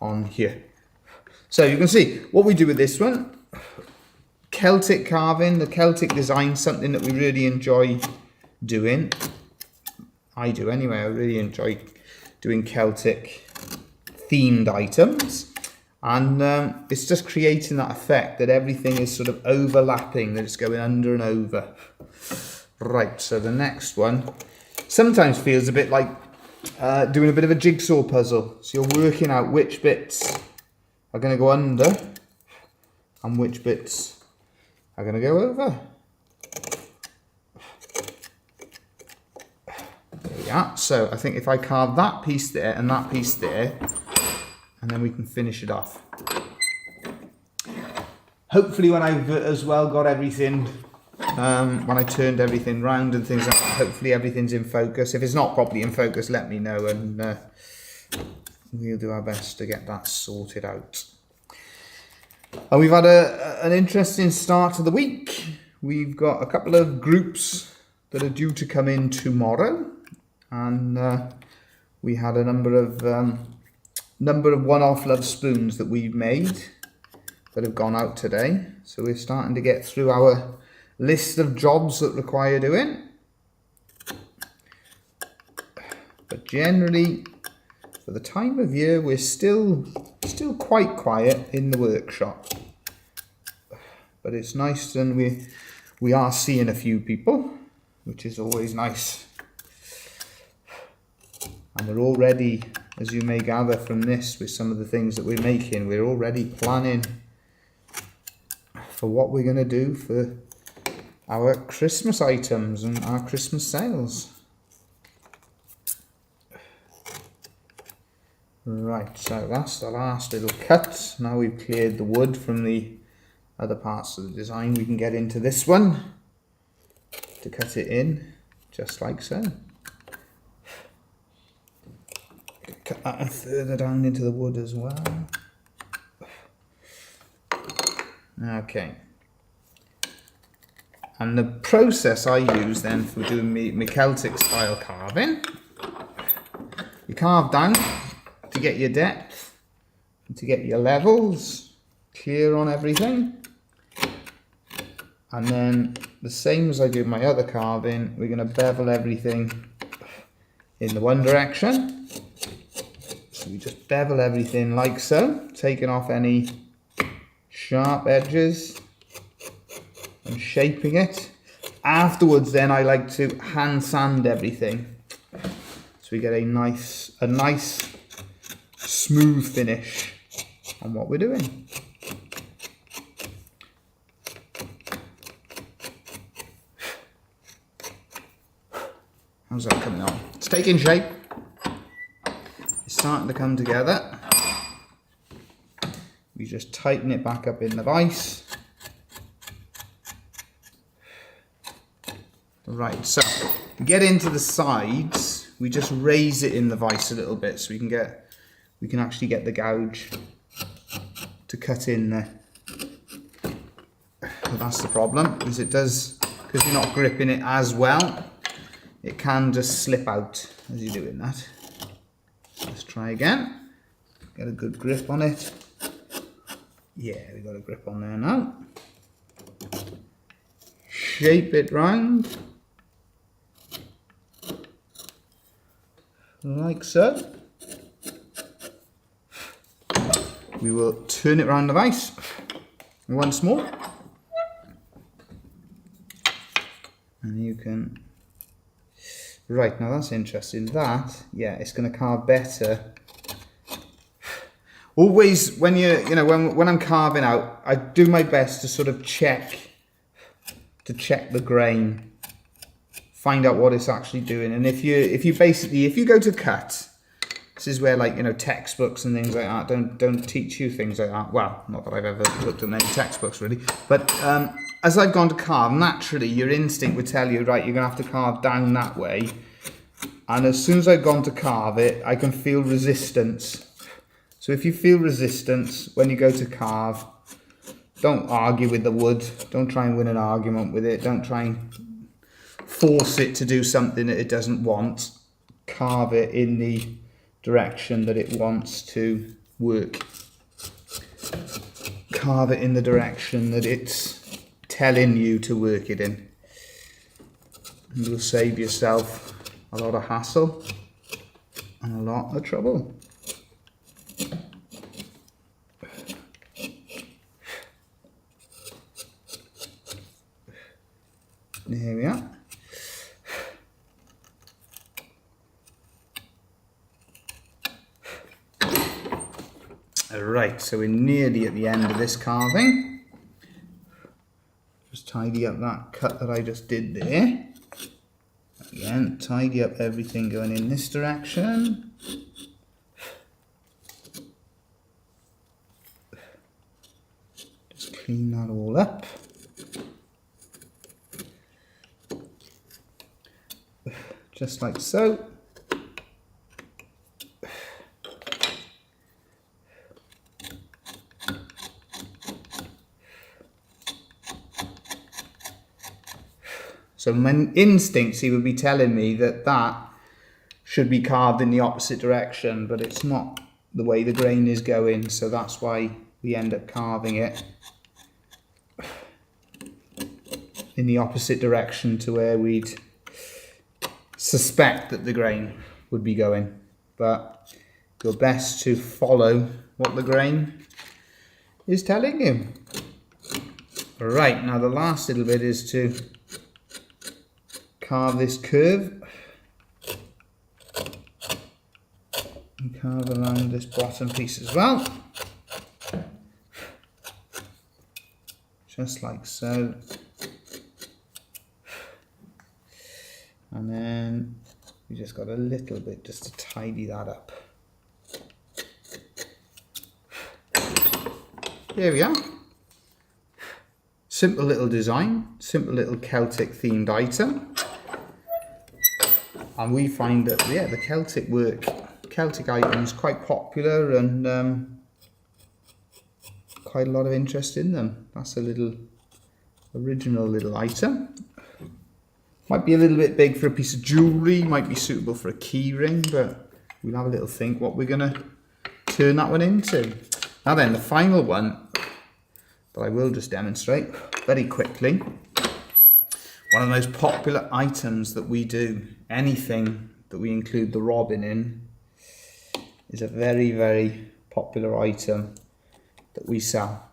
on here. So you can see what we do with this one. Celtic carving, the Celtic design, something that we really enjoy doing. I do anyway. I really enjoy doing Celtic themed items. And it's just creating that effect that everything is sort of overlapping, that it's going under and over. Right, so the next one sometimes feels a bit like doing a bit of a jigsaw puzzle. So you're working out which bits are going to go under and which bits are going to go over. There we are. So I think if I carve that piece there and that piece there, and then we can finish it off. Hopefully when I've as well got everything, when I turned everything round and things like that, hopefully everything's in focus. If it's not properly in focus, let me know and we'll do our best to get that sorted out. And we've had an interesting start to the week. We've got a couple of groups that are due to come in tomorrow, and we had a number of one-off Lovespoons that we've made that have gone out today. So we're starting to get through our list of jobs that require doing. But generally, for the time of year, we're still quite quiet in the workshop. But it's nice, and we are seeing a few people, which is always nice. And we're already, as you may gather from this, with some of the things that we're making, we're already planning for what we're going to do for our Christmas items and our Christmas sales. Right, so that's the last little cut. Now we've cleared the wood from the other parts of the design, we can get into this one to cut it in, just like so. Cut that further down into the wood as well. Okay. And the process I use then for doing my Celtic style carving, you carve down to get your depth, and to get your levels clear on everything. And then the same as I do my other carving, we're going to bevel everything in the one direction. So we just bevel everything like so, taking off any sharp edges and shaping it. Afterwards then I like to hand sand everything so we get a nice smooth finish on what we're doing. How's that coming on? It's taking shape. It's starting to come together. We just tighten it back up in the vise. Right, so to get into the sides, we just raise it in the vise a little bit so we can actually get the gouge to cut in there. But that's the problem, is it does, because you're not gripping it as well, it can just slip out as you're doing that. Let's try again. Get a good grip on it. Yeah, we got a grip on there now. Shape it round. Like so. We will turn it around the vise once more. And you can... Right, now that's interesting. That, yeah, it's going to carve better. Always, when when I'm carving out, I do my best to sort of check the grain, find out what it's actually doing. And if you go to cut, this is where, like, textbooks and things like that don't teach you things like that. Well, not that I've ever looked at many textbooks really, but as I've gone to carve, naturally your instinct would tell you, right, you're gonna have to carve down that way. And as soon as I've gone to carve it, I can feel resistance. So if you feel resistance when you go to carve, don't argue with the wood. Don't try and win an argument with it. Don't try and force it to do something that it doesn't want. Carve it in the direction that it wants to work. Carve it in the direction that it's telling you to work it in. And you'll save yourself a lot of hassle and a lot of trouble. There we are. Alright, so we're nearly at the end of this carving. Just tidy up that cut that I just did there. Again, tidy up everything going in this direction. Just clean that all up. Just like so. So my instincts, he would be telling me that should be carved in the opposite direction, but it's not the way the grain is going, so that's why we end up carving it in the opposite direction to where we'd suspect that the grain would be going. But your best to follow what the grain is telling you. Right, now the last little bit is to carve this curve and carve around this bottom piece as well, just like so. And then we just got a little bit just to tidy that up. There we are. Simple little design, simple little Celtic themed item. And we find that, yeah, the Celtic items quite popular and quite a lot of interest in them. That's a little original little item. Might be a little bit big for a piece of jewellery, might be suitable for a key ring, but we'll have a little think what we're going to turn that one into. Now then, the final one that I will just demonstrate very quickly. One of the most popular items that we do, anything that we include the robin in, is a very, very popular item that we sell.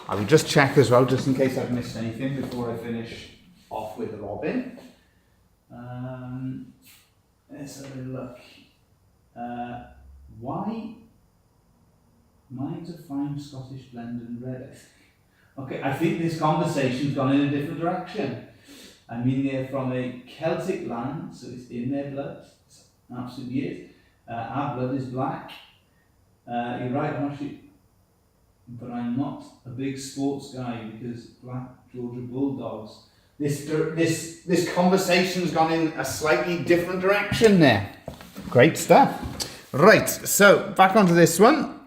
I will just check as well, just in case I've missed anything before I finish off with the robin. Let's have a look. Why? Mine's a fine Scottish blend and red. Okay, I think this conversation's gone in a different direction. I mean, they're from a Celtic land, so it's in their blood. It's absolutely is. Our blood is black. You're right, I'm actually, but I'm not a big sports guy because black Georgia Bulldogs. This conversation's gone in a slightly different direction there. Great stuff. Right, so back onto this one.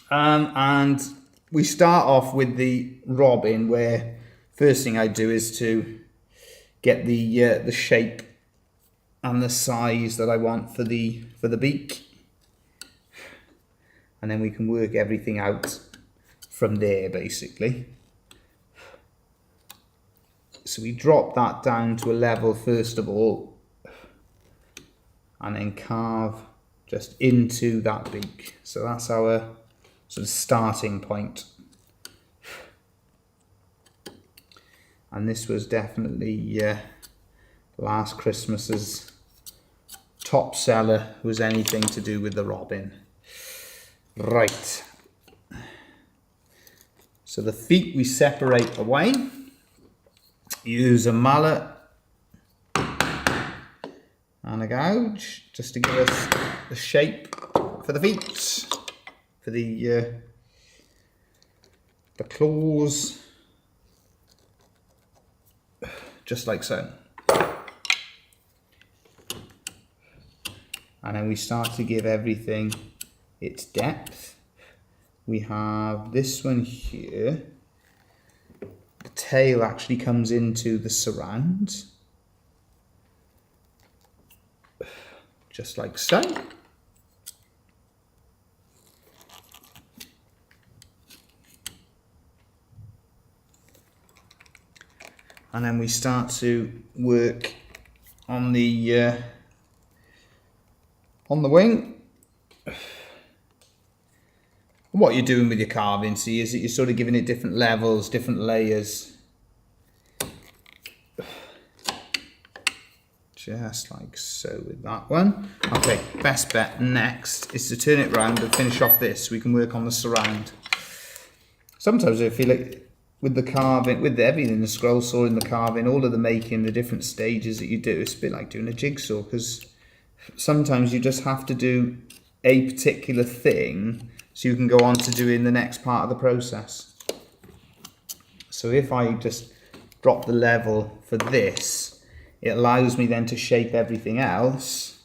And we start off with the robin, where first thing I do is to get the shape and the size that I want for the beak, and then we can work everything out from there basically. So we drop that down to a level first of all, and then carve just into that beak. So that's our sort of starting point. And this was definitely last Christmas's top seller, was anything to do with the robin. Right. So the feet we separate away. Use a mallet and a gouge just to give us the shape for the feet, for the claws, just like so. And then we start to give everything its depth. We have this one here. The tail actually comes into the surround, just like so. And then we start to work on the wing. What you're doing with your carving, see, is that you're sort of giving it different levels, different layers. Just like so with that one. Okay, best bet next is to turn it round and finish off this so we can work on the surround. Sometimes I feel like with the carving, with everything, the scroll saw and the carving, all of the making, the different stages that you do, it's a bit like doing a jigsaw, because sometimes you just have to do a particular thing so you can go on to doing the next part of the process. So if I just drop the level for this, it allows me then to shape everything else,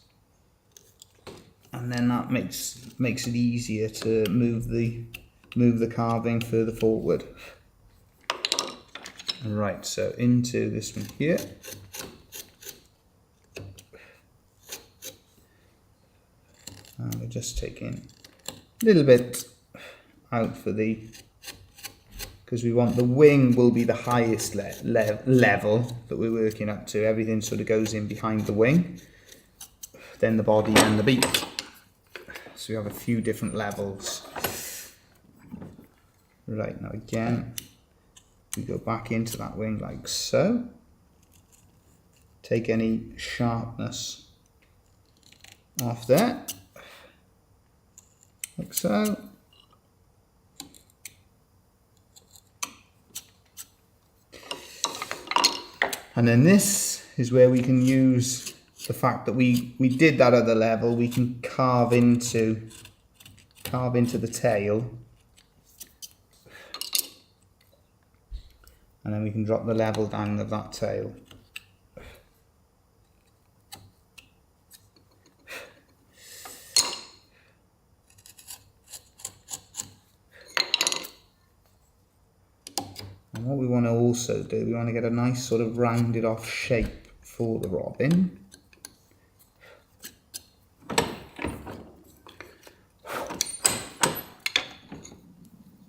and then that makes it easier to move the carving further forward. Right, so into this one here. And we're just taking a little bit out for because we want the wing will be the highest level that we're working up to. Everything sort of goes in behind the wing, then the body and the beak. So we have a few different levels. Right, now again, we go back into that wing like so. Take any sharpness off there, like so. And then this is where we can use the fact that we did that other level. We can carve into the tail, and then we can drop the level down of that tail. And what we want to also do, we want to get a nice sort of rounded off shape for the robin.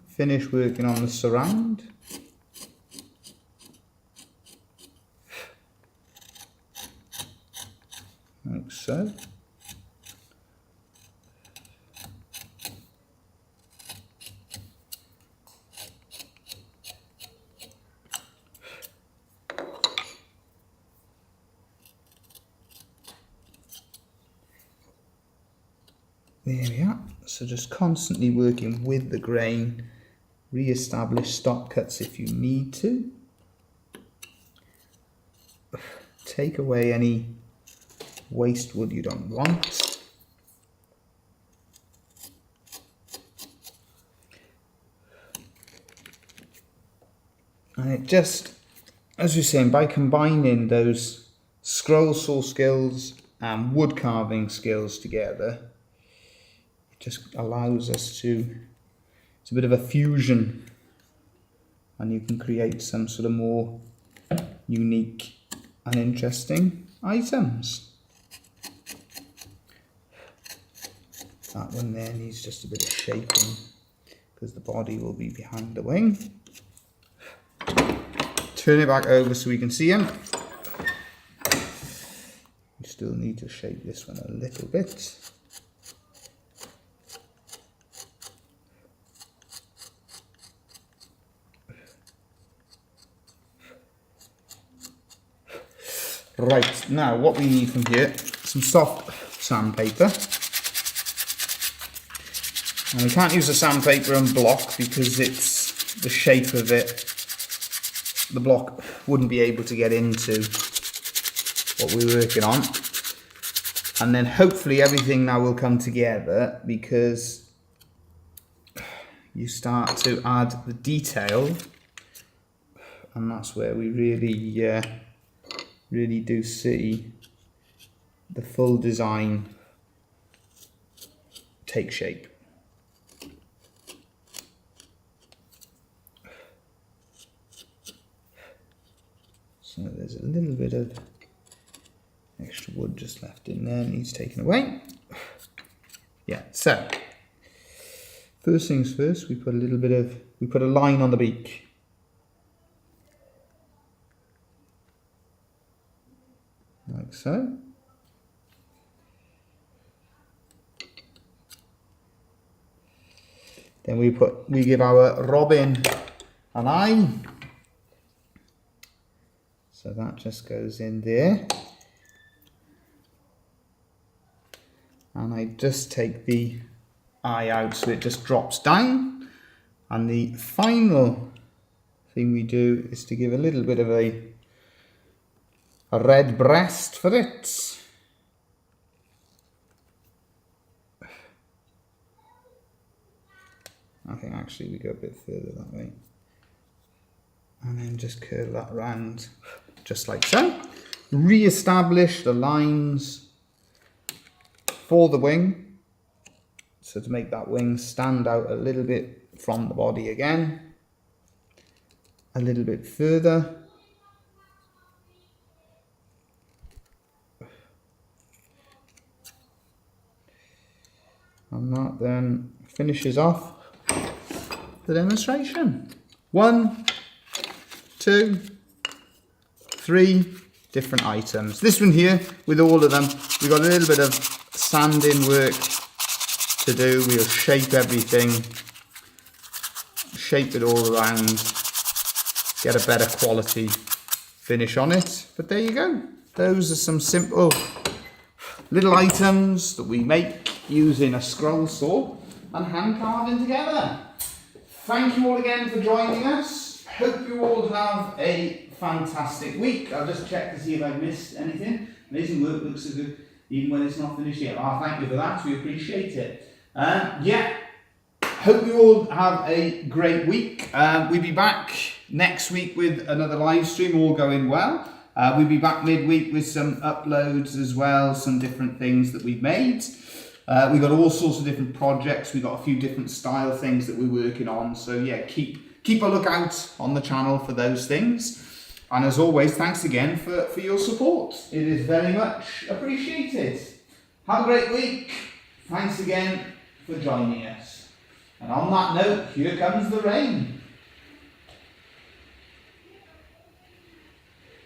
Finish working on the surround. Like so. There we are. So just constantly working with the grain, re-establish stop cuts if you need to. Take away any waste wood you don't want. And it just, as you're saying, by combining those scroll saw skills and wood carving skills together, it just allows us to, it's a bit of a fusion, and you can create some sort of more unique and interesting items. That one there needs just a bit of shaping because the body will be behind the wing. Turn it back over so we can see him. We still need to shape this one a little bit. Right, now what we need from here, some soft sandpaper. And we can't use the sandpaper and block because it's the shape of it. The block wouldn't be able to get into what we're working on. And then hopefully everything now will come together because you start to add the detail, and that's where we really do see the full design take shape. So there's a little bit of extra wood just left in there, needs taken away. Yeah, so first things first, we put a line on the beak. Like so. Then we give our robin an eye. So that just goes in there. And I just take the eye out so it just drops down. And the final thing we do is to give a little bit of a red breast for it. I think actually we go a bit further that way. And then just curl that round, just like so. Re-establish the lines for the wing. So to make that wing stand out a little bit from the body again. A little bit further. And that then finishes off the demonstration. 1, 2, 3 different items. This one here, with all of them, we've got a little bit of sanding work to do. We'll shape everything, shape it all around, get a better quality finish on it. But there you go. Those are some simple little items that we make using a scroll saw and hand carving together. Thank you all again for joining us. Hope you all have a fantastic week. I'll just check to see if I missed anything. Amazing work, looks so good even when it's not finished yet. Oh, thank you for that, we appreciate it. Yeah, hope you all have a great week. We'll be back next week with another live stream, all going well. We'll be back midweek with some uploads as well, some different things that we've made. We've got all sorts of different projects. We've got a few different style things that we're working on. So yeah, keep a lookout on the channel for those things. And as always, thanks again for your support. It is very much appreciated. Have a great week. Thanks again for joining us. And on that note, here comes the rain.